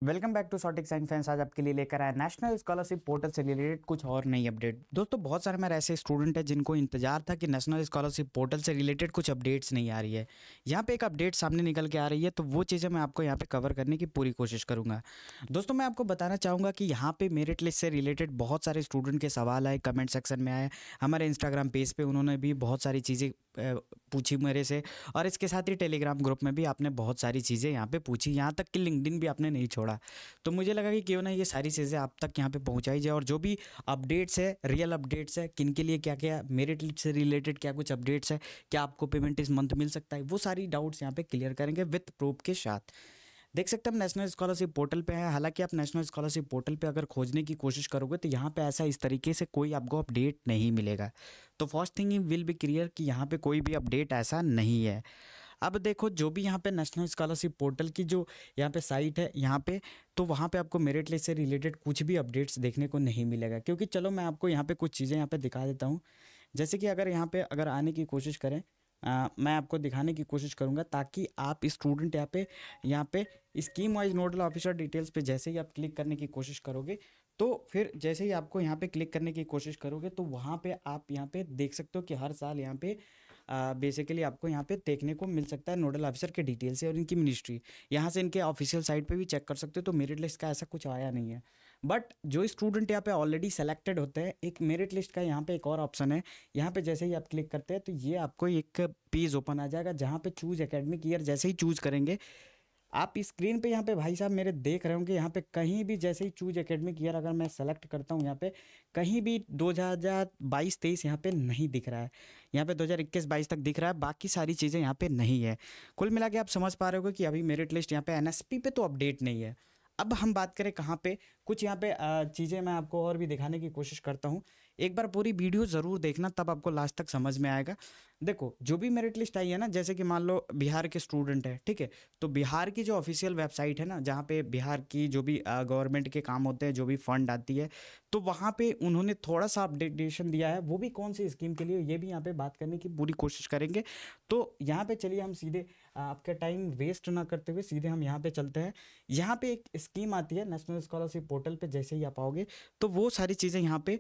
Welcome back to सॉटिक science fans. आज आपके लिए लेकर आया नेशनल स्कॉलरशिप पोर्टल से रिलेटेड कुछ और नई अपडेट। दोस्तों, बहुत सारे मेरे ऐसे स्टूडेंट हैं जिनको इंतजार था कि नेशनल स्कॉलरशिप पोर्टल से रिलेटेड कुछ अपडेट्स नहीं आ रही है। यहाँ पे एक अपडेट सामने निकल के आ रही है, तो वो चीज़ें मैं आपको यहाँ पे कवर करने की पूरी कोशिश करूँगा। दोस्तों, मैं आपको बताना चाहूँगा कि यहाँ पे मेरिट लिस्ट से रिलेटेड बहुत सारे स्टूडेंट के सवाल आए, कमेंट सेक्शन में आए, हमारे इंस्टाग्राम पेज पर उन्होंने भी बहुत सारी चीज़ें पूछी मेरे से, और इसके साथ ही टेलीग्राम ग्रुप में भी आपने बहुत सारी चीज़ें यहाँ पे पूछी, यहाँ तक कि लिंक्डइन भी आपने नहीं छोड़ा। तो मुझे लगा कि क्यों ना ये सारी चीज़ें आप तक यहाँ पे पहुँचाई जाए, और जो भी अपडेट्स है, रियल अपडेट्स है, किन के लिए क्या क्या, मेरिट लिस्ट से रिलेटेड क्या कुछ अपडेट्स है, क्या आपको पेमेंट इस मंथ मिल सकता है, वो सारी डाउट्स यहाँ पे क्लियर करेंगे विथ प्रूफ के साथ। देख सकते हैं हम नेशनल स्कॉलरशिप पोर्टल पे हैं। हालांकि आप नेशनल स्कॉलरशिप पोर्टल पे अगर खोजने की कोशिश करोगे तो यहाँ पे ऐसा इस तरीके से कोई आपको अपडेट नहीं मिलेगा। तो first thing will be clear कि यहाँ पे कोई भी अपडेट ऐसा नहीं है। अब देखो, जो भी यहाँ पे नेशनल स्कॉलरशिप पोर्टल की जो यहाँ पे साइट है, यहाँ पे तो वहाँ पे आपको मेरिट लिस्ट से रिलेटेड कुछ भी अपडेट्स देखने को नहीं मिलेगा। क्योंकि चलो मैं आपको यहाँ पे कुछ चीज़ें यहाँ पे दिखा देता हूँ। जैसे कि अगर यहाँ पे अगर आने की कोशिश करें, मैं आपको दिखाने की कोशिश करूंगा ताकि आप स्टूडेंट यहाँ पे scheme wise nodal officer details पे जैसे ही आप क्लिक करने की कोशिश करोगे, तो फिर जैसे ही आपको यहाँ पे क्लिक करने की कोशिश करोगे तो वहाँ पे आप यहाँ पे देख सकते हो कि हर साल यहाँ पे बेसिकली आपको यहाँ पे देखने को मिल सकता है नोडल ऑफिसर के डिटेल्स है और इनकी मिनिस्ट्री। यहाँ से इनके ऑफिशियल साइट पे भी चेक कर सकते हो। तो मेरिट लिस्ट का ऐसा कुछ आया नहीं है, बट जो स्टूडेंट यहाँ पे ऑलरेडी सेलेक्टेड होते हैं, एक मेरिट लिस्ट का यहाँ पे एक और ऑप्शन है। यहाँ पे जैसे ही आप क्लिक करते हैं तो ये आपको एक पेज ओपन आ जाएगा जहाँ पे चूज एकेडमिक ईयर जैसे ही चूज करेंगे, आप स्क्रीन पे यहाँ पे भाई साहब मेरे देख रहे होंगे, यहाँ पे कहीं भी जैसे ही चूज एकेडमिक ईयर अगर मैं सेलेक्ट करता हूँ, यहाँ पे कहीं भी 2022-23 यहाँ पे नहीं दिख रहा है। यहाँ पे 2021-22 तक दिख रहा है, बाकी सारी चीज़ें यहाँ पे नहीं है। कुल मिला के आप समझ पा रहे हो कि अभी मेरिट लिस्ट यहाँ पे एनएसपी पे तो अपडेट नहीं है। अब हम बात करें कहाँ पे, कुछ यहाँ पे चीज़ें मैं आपको और भी दिखाने की कोशिश करता हूँ। एक बार पूरी वीडियो ज़रूर देखना, तब आपको लास्ट तक समझ में आएगा। देखो, जो भी मेरिट लिस्ट आई है ना, जैसे कि मान लो बिहार के स्टूडेंट है, ठीक है, तो बिहार की जो ऑफिशियल वेबसाइट है ना, जहाँ पे बिहार की जो भी गवर्नमेंट के काम होते हैं, जो भी फंड आती है, तो वहाँ पे उन्होंने थोड़ा सा अपडेटेशन दिया है। वो भी कौन सी स्कीम के लिए, ये भी यहाँ पे बात करने की पूरी कोशिश करेंगे। तो यहाँ पे चलिए हम सीधे आपका टाइम वेस्ट ना करते हुए सीधे हम यहाँ पे चलते हैं। यहाँ पे एक स्कीम आती है नेशनल स्कॉलरशिप पोर्टल पे, जैसे ही आप आओगे तो वो सारी चीज़ें यहाँ पे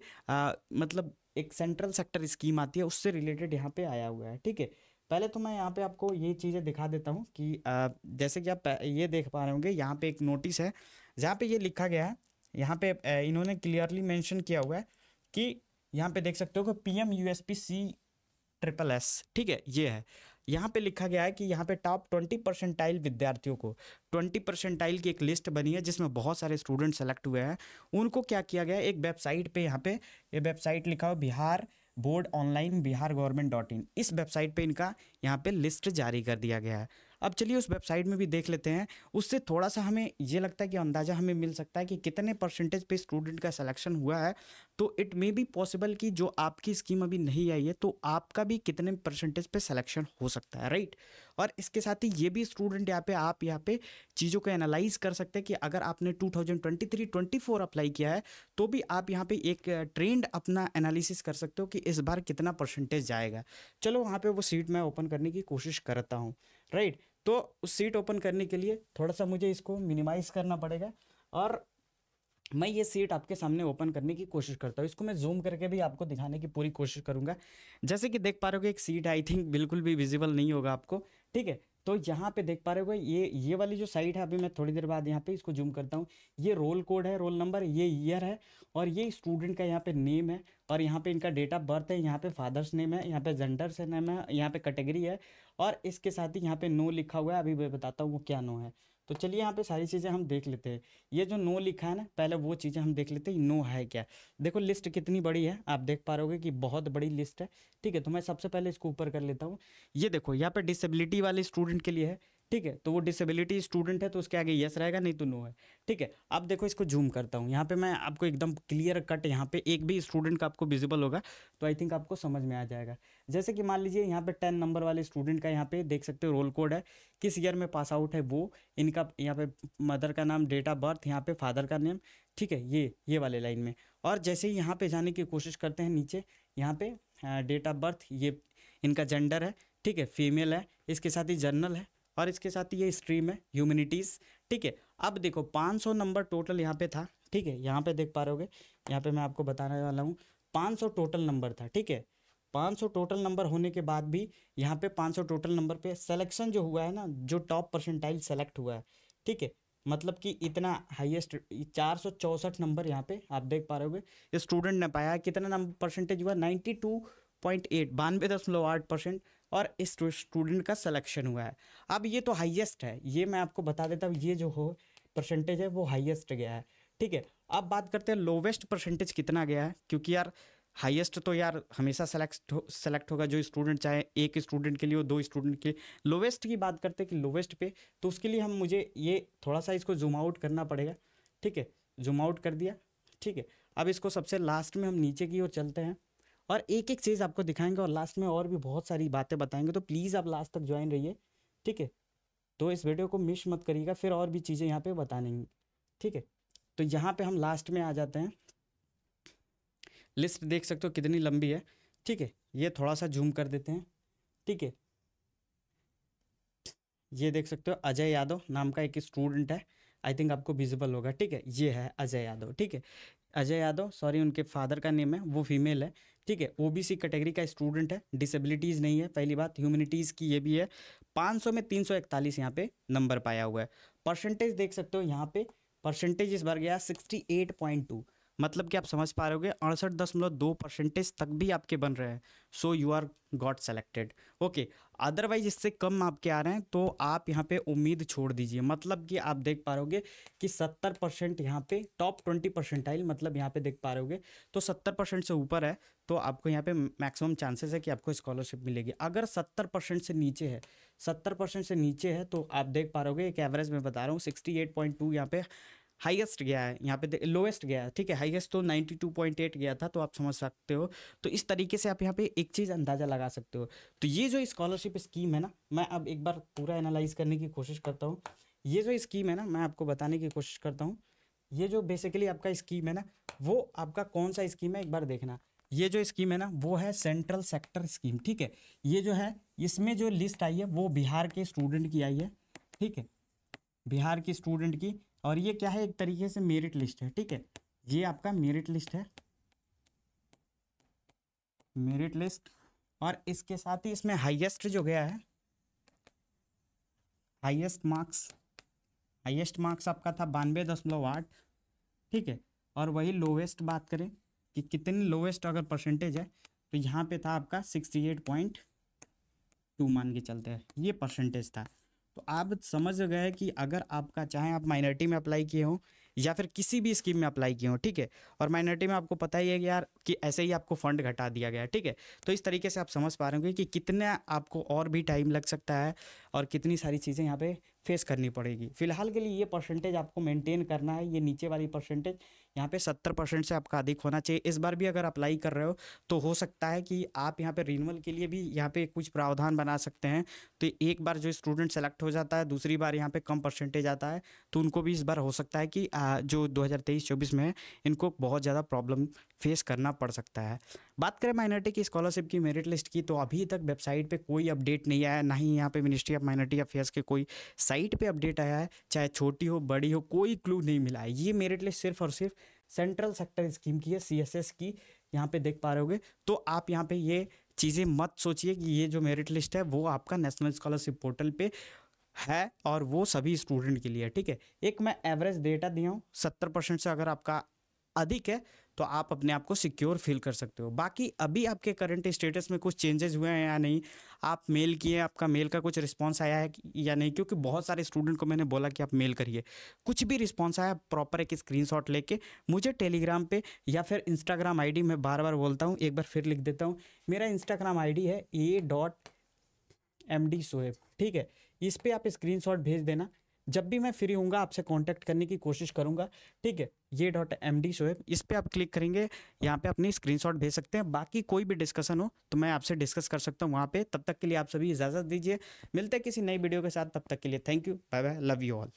मतलब एक सेंट्रल सेक्टर स्कीम आती है, उससे रिलेटेड यहाँ पे आया हुआ है। ठीक है, पहले तो मैं यहाँ पे आपको ये चीज़ें दिखा देता हूँ कि जैसे कि आप ये देख पा रहे होंगे, यहाँ पे एक नोटिस है जहाँ पे ये लिखा गया है। यहाँ पे इन्होंने क्लियरली मेंशन किया हुआ है कि यहाँ पे देख सकते हो कि PMUSP-C-SSS, ठीक है, ये है। यहाँ पे लिखा गया है कि यहाँ पे टॉप 20% विद्यार्थियों को 20% की एक लिस्ट बनी है जिसमें बहुत सारे स्टूडेंट सेलेक्ट हुए हैं। उनको क्या किया गया है, एक वेबसाइट पे, यहाँ पे ये वेबसाइट लिखा हो बिहार बोर्ड ऑनलाइन बिहार गवर्नमेंट.in, इस वेबसाइट पे इनका यहाँ पे लिस्ट जारी कर दिया गया है। अब चलिए उस वेबसाइट में भी देख लेते हैं, उससे थोड़ा सा हमें ये लगता है कि अंदाज़ा हमें मिल सकता है कि कितने परसेंटेज पे स्टूडेंट का सिलेक्शन हुआ है। तो इट मे बी पॉसिबल कि जो आपकी स्कीम अभी नहीं आई है तो आपका भी कितने परसेंटेज पे सिलेक्शन हो सकता है, राइट। और इसके साथ ही ये भी स्टूडेंट यहाँ पे आप यहाँ पे चीज़ों को एनालाइज कर सकते हैं कि अगर आपने 2023-24 अप्लाई किया है तो भी आप यहाँ पे एक ट्रेंड अपना एनालिसिस कर सकते हो कि इस बार कितना परसेंटेज जाएगा। चलो वहाँ पे वो सीट मैं ओपन करने की कोशिश करता हूँ, राइट। तो उस सीट ओपन करने के लिए थोड़ा सा मुझे इसको मिनिमाइज करना पड़ेगा, और मैं ये सीट आपके सामने ओपन करने की कोशिश करता हूँ। इसको मैं जूम करके भी आपको दिखाने की पूरी कोशिश करूँगा। जैसे कि देख पा रहे हो एक सीट आई थिंक बिल्कुल भी विजिबल नहीं होगा आपको, ठीक है। तो यहाँ पे देख पा रहे हो ये वाली जो साइट है, अभी मैं थोड़ी देर बाद यहाँ पे इसको जूम करता हूँ। ये रोल कोड है, रोल नंबर, ये ईयर है, और ये स्टूडेंट का यहाँ पे नेम है, और यहाँ पे इनका डेट ऑफ बर्थ है, यहाँ पे फादर्स नेम है, यहाँ पे जेंडर से नेम है, यहाँ पे कैटेगरी है, और इसके साथ ही यहाँ पे नो लिखा हुआ है। अभी मैं बताता हूँ वो क्या नो है। तो चलिए यहाँ पे सारी चीज़ें हम देख लेते हैं। ये जो नो लिखा है ना, पहले वो चीज़ें हम देख लेते हैं नो है क्या। देखो लिस्ट कितनी बड़ी है, आप देख पा रहे होगे कि बहुत बड़ी लिस्ट है, ठीक है। तो मैं सबसे पहले इसको ऊपर कर लेता हूँ। ये देखो यहाँ पे डिसेबिलिटी वाले स्टूडेंट के लिए है, ठीक है। तो वो डिसेबिलिटी स्टूडेंट है तो उसके आगे यस रहेगा, नहीं तो नो है, ठीक है। अब देखो इसको जूम करता हूँ, यहाँ पे मैं आपको एकदम क्लियर कट यहाँ पे एक भी स्टूडेंट का आपको विजिबल होगा तो आई थिंक आपको समझ में आ जाएगा। जैसे कि मान लीजिए यहाँ पे 10 नंबर वाले स्टूडेंट का यहाँ पे देख सकते हो रोल कोड है, किस ईयर में पास आउट है वो, इनका यहाँ पे मदर का नाम, डेट ऑफ बर्थ, यहाँ पे फादर का नेम, ठीक है, ये वाले लाइन में। और जैसे ही यहाँ पे जाने की कोशिश करते हैं नीचे, यहाँ पे डेट ऑफ बर्थ, ये इनका जेंडर है, ठीक है, फीमेल है, इसके साथ ही जर्नल है, और इसके साथ ही ये स्ट्रीम है ह्यूमैनिटीज़, ठीक है। अब देखो 500 नंबर टोटल यहाँ पे था, ठीक है, यहाँ पे देख पा रहे होगे, यहाँ पे मैं आपको बताने वाला हूँ 500 टोटल नंबर था, ठीक है। 500 टोटल नंबर होने के बाद भी यहाँ पे 500 टोटल नंबर पे सिलेक्शन जो हुआ है ना, जो टॉप परसेंटाइल सेलेक्ट हुआ है, ठीक है, मतलब कि इतना हाईएस्ट 464 नंबर यहाँ पे आप देख पा रहे होगे स्टूडेंट ने पाया। कितना नंबर परसेंटेज हुआ 92.8, 92.8%, और इस स्टूडेंट का सिलेक्शन हुआ है। अब ये तो हाईएस्ट है, ये मैं आपको बता देता हूँ, ये जो हो परसेंटेज है वो हाईएस्ट गया है, ठीक है। अब बात करते हैं लोवेस्ट परसेंटेज कितना गया है, क्योंकि यार हाईएस्ट तो यार हमेशा सेलेक्ट होगा जो स्टूडेंट, चाहे एक स्टूडेंट के लिए हो, दो स्टूडेंट के लिए। लोवेस्ट की बात करते हैं कि लोवेस्ट पे, तो उसके लिए हम मुझे ये थोड़ा सा इसको जूम आउट करना पड़ेगा, ठीक है, जूम आउट कर दिया, ठीक है। अब इसको सबसे लास्ट में हम नीचे की ओर चलते हैं और एक एक चीज़ आपको दिखाएंगे और लास्ट में और भी बहुत सारी बातें बताएंगे, तो प्लीज़ आप लास्ट तक ज्वाइन रहिए, ठीक है। तो इस वीडियो को मिस मत करिएगा, फिर और भी चीज़ें यहाँ पे बताने, ठीक है। तो यहाँ पे हम लास्ट में आ जाते हैं, लिस्ट देख सकते हो कितनी लंबी है, ठीक है। ये थोड़ा सा जूम कर देते हैं, ठीक है। ये देख सकते हो अजय यादव नाम का एक स्टूडेंट है, आई थिंक आपको विजिबल होगा, ठीक है। ये है अजय यादव, ठीक है, अजय यादव, सॉरी उनके फादर का नेम है, वो फीमेल है, ठीक है। ओबीसी कैटेगरी का स्टूडेंट है, डिसेबिलिटीज़ नहीं है, पहली बात। ह्यूमैनिटीज़ की ये भी है। 500 में 341 यहाँ पे नंबर पाया हुआ है। परसेंटेज देख सकते हो यहाँ पे, परसेंटेज इस बार गया 68.2, मतलब कि आप समझ पा रहे होगे 68.2% तक भी आपके बन रहे हैं, so you are got selected, okay. Otherwise इससे कम आपके आ रहे हैं तो आप यहाँ पे उम्मीद छोड़ दीजिए, मतलब कि आप देख पा रहे कि 70% यहाँ पे टॉप 20%, मतलब यहाँ पे देख पा रहे होगे तो 70% से ऊपर है तो आपको यहाँ पे मैक्सिमम चांसेस है कि आपको स्कॉलरशिप मिलेगी। अगर 70% से नीचे है, 70% से नीचे है तो आप देख पा रहे होगे, एक एवरेज में बता रहा हूँ 68.2 यहाँ पे हाईएस्ट गया है, यहाँ पे लोएस्ट गया है, ठीक है। हाईएस्ट तो 92.8 गया था, तो आप समझ सकते हो। तो इस तरीके से आप यहाँ पे एक चीज़ अंदाज़ा लगा सकते हो। तो ये जो स्कॉलरशिप स्कीम है ना, मैं अब एक बार पूरा एनालाइज करने की कोशिश करता हूँ। ये जो स्कीम है ना, मैं आपको बताने की कोशिश करता हूँ। ये जो बेसिकली आपका स्कीम है ना, वो आपका कौन सा स्कीम है एक बार देखना। ये जो स्कीम है ना वो है सेंट्रल सेक्टर स्कीम, ठीक है। ये जो है इसमें जो लिस्ट आई है वो बिहार के स्टूडेंट की आई है, ठीक है, बिहार की स्टूडेंट की। और ये क्या है, एक तरीके से मेरिट लिस्ट है, ठीक है। ये आपका मेरिट लिस्ट है, मेरिट लिस्ट। और इसके साथ ही इसमें हाईएस्ट जो गया है, हाईएस्ट मार्क्स आपका था 92.8, ठीक है। और वही लोवेस्ट बात करें कि कितनी लोवेस्ट अगर परसेंटेज है तो यहाँ पे था आपका 68.2 मान के चलते हैं, ये परसेंटेज था। तो आप समझ गए कि अगर आपका, चाहे आप माइनॉरिटी में अप्लाई किए हो या फिर किसी भी स्कीम में अप्लाई किए हो, ठीक है, और माइनॉरिटी में आपको पता ही है कि यार कि ऐसे ही आपको फंड घटा दिया गया है, ठीक है। तो इस तरीके से आप समझ पा रहे होंगे कि कितना आपको और भी टाइम लग सकता है और कितनी सारी चीज़ें यहाँ पे फेस करनी पड़ेगी। फिलहाल के लिए ये परसेंटेज आपको मेंटेन करना है, ये नीचे वाली परसेंटेज यहाँ पे 70% से आपका अधिक होना चाहिए। इस बार भी अगर अप्लाई कर रहे हो तो हो सकता है कि आप यहाँ पे रिन्यूअल के लिए भी यहाँ पे कुछ प्रावधान बना सकते हैं। तो एक बार जो स्टूडेंट सेलेक्ट हो जाता है, दूसरी बार यहाँ पे कम परसेंटेज आता है, तो उनको भी इस बार हो सकता है कि जो 2023-24 में है इनको बहुत ज़्यादा प्रॉब्लम फेस करना पड़ सकता है। बात करें माइनॉरिटी की स्कॉलरशिप की मेरिट लिस्ट की, तो अभी तक वेबसाइट पे कोई अपडेट नहीं आया, ना ही यहाँ पे मिनिस्ट्री ऑफ माइनॉरिटी अफेयर्स के कोई साइट पे अपडेट आया है, चाहे छोटी हो बड़ी हो, कोई क्लू नहीं मिला है। ये मेरिट लिस्ट सिर्फ और सिर्फ सेंट्रल सेक्टर स्कीम की है, CSS की, यहाँ पे देख पा रहे होगे। तो आप यहाँ पे ये चीज़ें मत सोचिए कि ये जो मेरिट लिस्ट है वो आपका नेशनल स्कॉलरशिप पोर्टल पे है और वो सभी स्टूडेंट के लिए, ठीक है। एक मैं एवरेज डेटा दिया हूँ, 70% से अगर आपका अधिक है तो आप अपने आप को सिक्योर फील कर सकते हो। बाकी अभी आपके करंट स्टेटस में कुछ चेंजेस हुए हैं या नहीं, आप मेल किए, आपका मेल का कुछ रिस्पांस आया है या नहीं, क्योंकि बहुत सारे स्टूडेंट को मैंने बोला कि आप मेल करिए, कुछ भी रिस्पांस आया प्रॉपर एक स्क्रीनशॉट लेके मुझे टेलीग्राम पे या फिर इंस्टाग्राम आईडी, मैं बार बार बोलता हूँ, एक बार फिर लिख देता हूँ, मेरा इंस्टाग्राम आईडी है a.md सोहेब, ठीक है। इस पर आप स्क्रीनशॉट भेज देना, जब भी मैं फ्री होऊंगा आपसे कांटेक्ट करने की कोशिश करूंगा, ठीक है। ये .md सोहेब, इस पर आप क्लिक करेंगे, यहाँ पे अपनी स्क्रीनशॉट भेज सकते हैं। बाकी कोई भी डिस्कशन हो तो मैं आपसे डिस्कस कर सकता हूँ वहाँ पे। तब तक के लिए आप सभी इजाज़त दीजिए, मिलते हैं किसी नई वीडियो के साथ, तब तक के लिए thank you, bye bye, love you all.